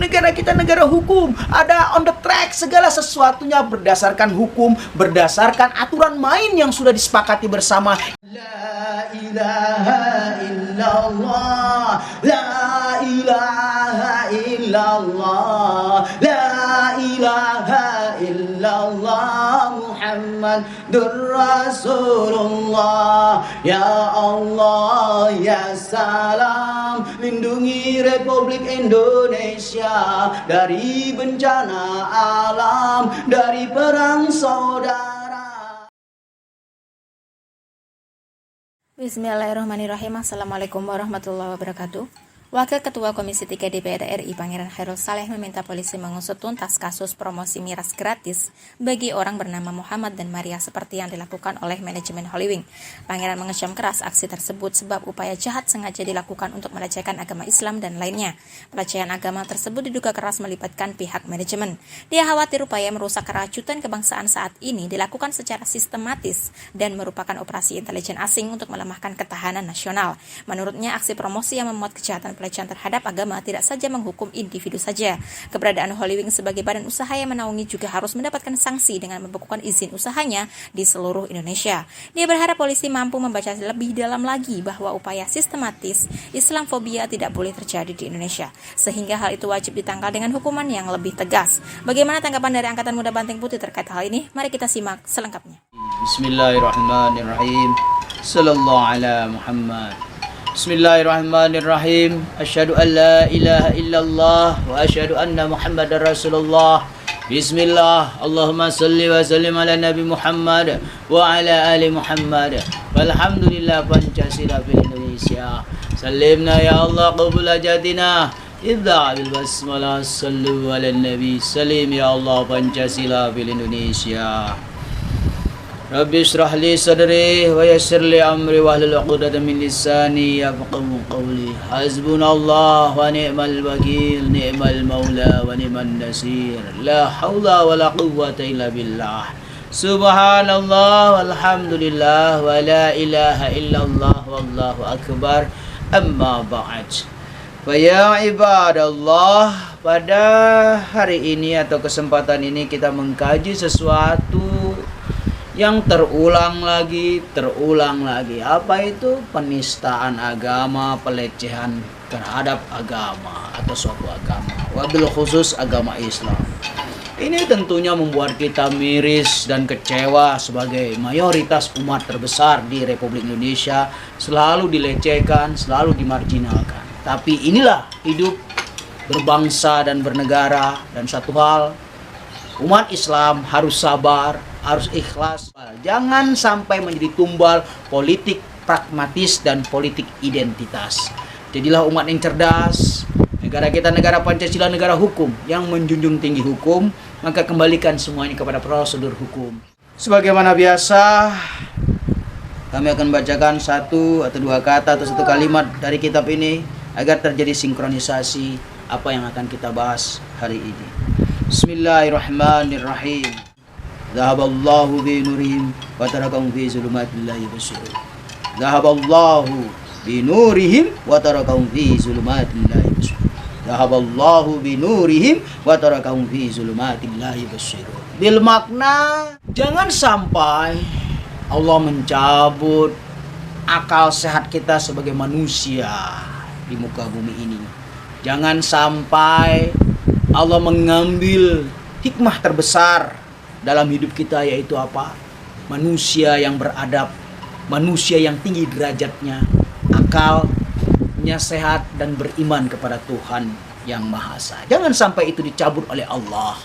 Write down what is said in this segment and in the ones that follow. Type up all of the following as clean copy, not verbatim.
Negara kita negara hukum, ada on the track, segala sesuatunya berdasarkan hukum, berdasarkan aturan main yang sudah disepakati bersama. La ilaha illallah, la ilaha illallah, la ilaha illallah, Muhammadur Rasulullah. Ya Allah, ya salam, lindungi Republik Indonesia dari bencana alam, dari perang saudara. Bismillahirrahmanirrahim. Assalamualaikum warahmatullahi wabarakatuh. Wakil Ketua Komisi 3 DPR RI Pangeran Khairul Saleh meminta polisi mengusut tuntas kasus promosi miras gratis bagi orang bernama Muhammad dan Maria seperti yang dilakukan oleh manajemen Holywing. Pangeran mengecam keras aksi tersebut sebab upaya jahat sengaja dilakukan untuk melecehkan agama Islam dan lainnya. Pelecehan agama tersebut diduga keras melibatkan pihak manajemen. Dia khawatir upaya merusak keracutan kebangsaan saat ini dilakukan secara sistematis dan merupakan operasi intelijen asing untuk melemahkan ketahanan nasional. Menurutnya, aksi promosi yang memuat kejahatan pelecehan terhadap agama tidak saja menghukum individu saja. Keberadaan Holywing sebagai badan usaha yang menaungi juga harus mendapatkan sanksi dengan membekukan izin usahanya di seluruh Indonesia. Dia berharap polisi mampu membaca lebih dalam lagi bahwa upaya sistematis Islamfobia tidak boleh terjadi di Indonesia, sehingga hal itu wajib ditangkal dengan hukuman yang lebih tegas. Bagaimana tanggapan dari Angkatan Muda Banteng Putih terkait hal ini? Mari kita simak selengkapnya. Bismillahirrahmanirrahim. Sallallahu ala Muhammad. Bismillahirrahmanirrahim. Asyhadu an la ilaha illallah wa asyhadu anna Muhammadar Rasulullah. Bismillah. Allahumma salli wa sallim ala Nabi Muhammad wa ala ali Muhammad. Walhamdulillah Pancasila fil Indonesia. Salimna ya Allah qabul hajatina. Ibda' bil basmalah sallu ala Nabi. Salim ya Allah Pancasila fil Indonesia. Rabbi shrah li sadri wa yassir li amri wahlul 'uqdatam min lisani yafqahu qawli. Hasbunallah wa ni'mal wakil, ni'mal maula wa ni'man nasir. La haula wa la quwwata illa billah. Subhanallah walhamdulillah wa la ilaha illallah wallahu akbar. Amma ba'd. Fa ya ibadallah, pada hari ini atau kesempatan ini kita mengkaji sesuatu yang terulang lagi. Apa itu? Penistaan agama, pelecehan terhadap agama atau suatu agama, wabil khusus agama Islam. Ini tentunya membuat kita miris dan kecewa sebagai mayoritas umat terbesar di Republik Indonesia, selalu dilecehkan, selalu dimarginalkan. Tapi inilah hidup berbangsa dan bernegara, dan satu hal, umat Islam harus sabar, harus ikhlas. Jangan sampai menjadi tumbal politik pragmatis dan politik identitas. Jadilah umat yang cerdas. Negara kita negara Pancasila, negara hukum yang menjunjung tinggi hukum, maka kembalikan semuanya kepada prosedur hukum. Sebagaimana biasa, kami akan bacakan satu atau dua kata atau satu kalimat dari kitab ini agar terjadi sinkronisasi apa yang akan kita bahas hari ini. Bismillahirrahmanirrahim. Zahaballahu bi nurihim wa tarakahum fi zulumatil la yubsirun. Zahaballahu bi nurihim wa tarakahum fi zulumatil la yubsirun. Zahaballahu bi nurihim wa tarakahum fi zulumatil la yubsirun. Bil makna, jangan sampai Allah mencabut akal sehat kita sebagai manusia di muka bumi ini. Jangan sampai Allah mengambil hikmah terbesar dalam hidup kita, yaitu apa? Manusia yang beradab, manusia yang tinggi derajatnya, akalnya sehat dan beriman kepada Tuhan yang Maha Esa. Jangan sampai itu dicabut oleh Allah.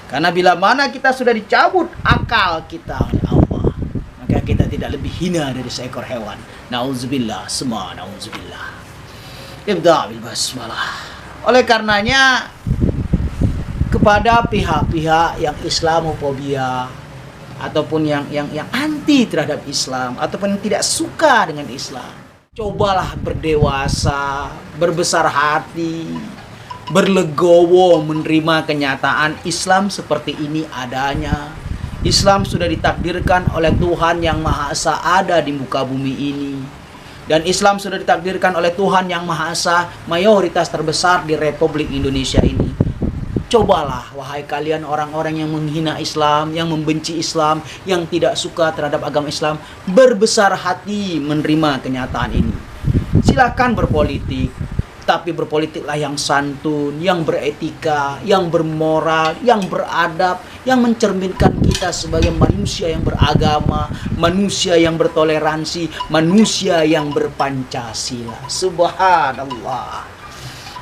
Karena bila mana kita sudah dicabut akal kita oleh Allah, maka kita tidak lebih hina dari seekor hewan. Nauzubillah, semua nauzubillah. Ibda' bil basmalah. Oleh karenanya, kepada pihak-pihak yang Islamofobia ataupun yang anti terhadap Islam ataupun yang tidak suka dengan Islam, cobalah berdewasa, berbesar hati, berlegowo menerima kenyataan Islam seperti ini adanya. Islam sudah ditakdirkan oleh Tuhan yang Maha Esa ada di muka bumi ini. Dan Islam sudah ditakdirkan oleh Tuhan yang Maha Esa mayoritas terbesar di Republik Indonesia ini. Cobalah, wahai kalian orang-orang yang menghina Islam, yang membenci Islam, yang tidak suka terhadap agama Islam, berbesar hati menerima kenyataan ini. Silakan berpolitik, tapi berpolitiklah yang santun, yang beretika, yang bermoral, yang beradab, yang mencerminkan kita sebagai manusia yang beragama, manusia yang bertoleransi, manusia yang berpancasila. Subhanallah.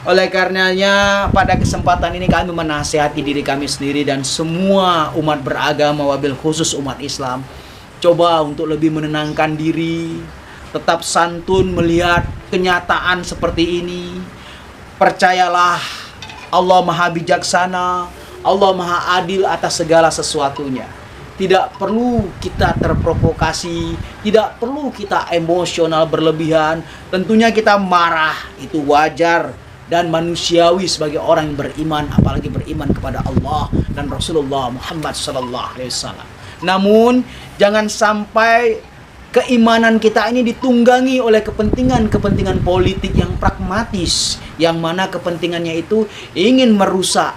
Oleh karenanya, pada kesempatan ini kami menasihati diri kami sendiri dan semua umat beragama, wabil khusus umat Islam, coba untuk lebih menenangkan diri, tetap santun melihat kenyataan seperti ini. Percayalah, Allah Maha Bijaksana, Allah Maha Adil atas segala sesuatunya. Tidak perlu kita terprovokasi, tidak perlu kita emosional berlebihan. Tentunya kita marah, itu wajar dan manusiawi sebagai orang yang beriman, apalagi beriman kepada Allah dan Rasulullah Muhammad SAW. Namun jangan sampai keimanan kita ini ditunggangi oleh kepentingan-kepentingan politik yang pragmatis, yang mana kepentingannya itu ingin merusak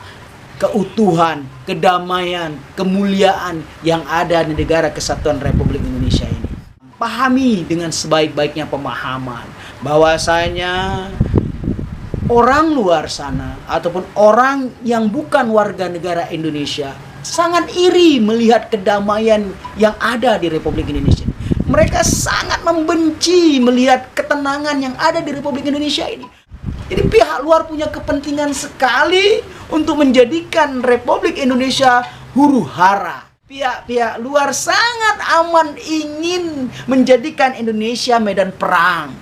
keutuhan, kedamaian, kemuliaan yang ada di negara kesatuan Republik Indonesia ini. Pahami dengan sebaik-baiknya pemahaman bahwasanya orang luar sana ataupun orang yang bukan warga negara Indonesia sangat iri melihat kedamaian yang ada di Republik Indonesia. Mereka sangat membenci melihat ketenangan yang ada di Republik Indonesia ini. Jadi pihak luar punya kepentingan sekali untuk menjadikan Republik Indonesia huru-hara. Pihak-pihak luar sangat aman ingin menjadikan Indonesia medan perang.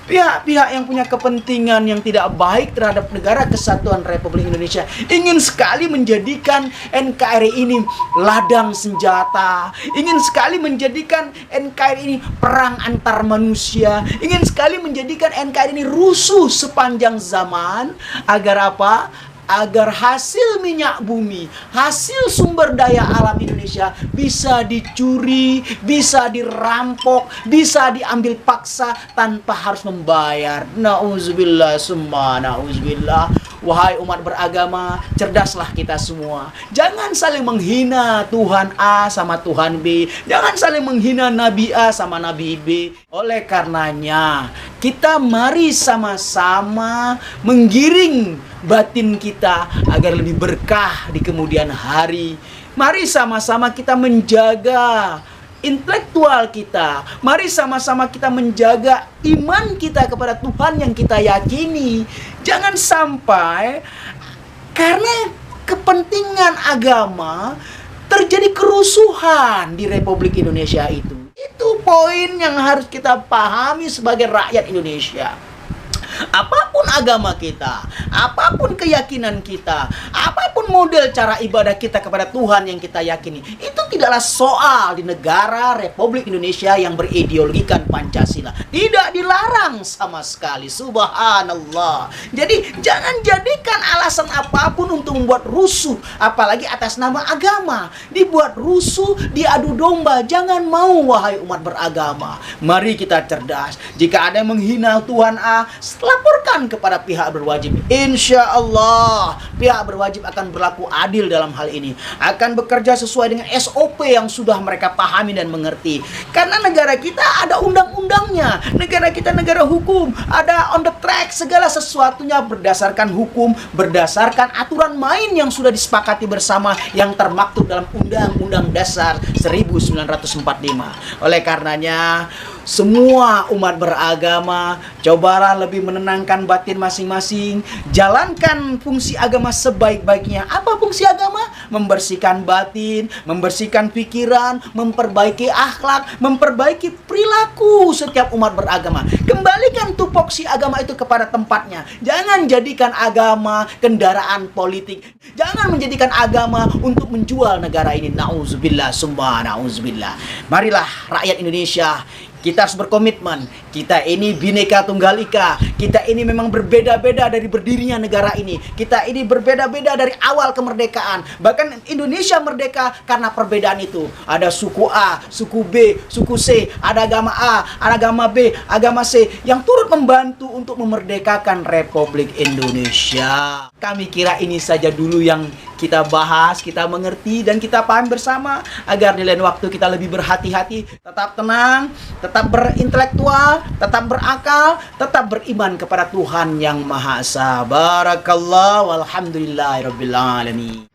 Pihak-pihak yang punya kepentingan yang tidak baik terhadap negara kesatuan Republik Indonesia ingin sekali menjadikan NKRI ini ladang senjata, ingin sekali menjadikan NKRI ini perang antar manusia, ingin sekali menjadikan NKRI ini rusuh sepanjang zaman. Agar apa? Agar hasil minyak bumi, hasil sumber daya alam Indonesia bisa dicuri, bisa dirampok, bisa diambil paksa tanpa harus membayar. Nauzubillah summa nauzubillah. Wahai umat beragama, cerdaslah kita semua. Jangan saling menghina Tuhan A sama Tuhan B. Jangan saling menghina Nabi A sama Nabi B. Oleh karenanya, kita mari sama-sama menggiring batin kita agar lebih berkah di kemudian hari. Mari sama-sama kita menjaga intelektual kita. Mari sama-sama kita menjaga iman kita kepada Tuhan yang kita yakini. Jangan sampai karena kepentingan agama terjadi kerusuhan di Republik Indonesia itu. Itu poin yang harus kita pahami sebagai rakyat Indonesia. Apapun agama kita, apapun keyakinan kita, apapun model cara ibadah kita kepada Tuhan yang kita yakini, itu tidaklah soal di negara Republik Indonesia yang berideologikan Pancasila. Tidak dilarang sama sekali. Subhanallah. Jadi jangan jadikan alasan apapun untuk membuat rusuh, apalagi atas nama agama. Dibuat rusuh, diadu domba. Jangan mau, wahai umat beragama. Mari kita cerdas. Jika ada yang menghina Tuhan A, laporkan kepada pihak berwajib. Insya Allah pihak berwajib akan berlaku adil dalam hal ini, akan bekerja sesuai dengan SOP yang sudah mereka pahami dan mengerti. Karena negara kita ada undang-undangnya, negara kita negara hukum, ada on the track, segala sesuatunya berdasarkan hukum, berdasarkan aturan main yang sudah disepakati bersama yang termaktub dalam Undang-Undang Dasar 1945. Oleh karenanya, semua umat beragama, cobalah lebih menenangkan batin masing-masing. Jalankan fungsi agama sebaik-baiknya. Apa fungsi agama? Membersihkan batin, membersihkan pikiran, memperbaiki akhlak, memperbaiki perilaku setiap umat beragama. Kembalikan tupoksi agama itu kepada tempatnya. Jangan jadikan agama kendaraan politik. Jangan menjadikan agama untuk menjual negara ini. Nauzubillah summa nauzubillah. Marilah rakyat Indonesia Kita harus berkomitmen. Kita ini Bhinneka Tunggal Ika. Kita ini memang berbeda-beda dari berdirinya negara ini. Kita ini berbeda-beda dari awal kemerdekaan. Bahkan Indonesia merdeka karena perbedaan itu. Ada suku A, suku B, suku C, ada agama A, ada agama B, agama C yang turut membantu untuk memerdekakan Republik Indonesia. Kami kira ini saja dulu yang kita bahas, kita mengerti, dan kita paham bersama agar di lain waktu kita lebih berhati-hati, tetap tenang, tetap berintelektual, tetap berakal, tetap beriman kepada Tuhan Yang Maha Esa. Barakallah walhamdulillahirabbil alamin.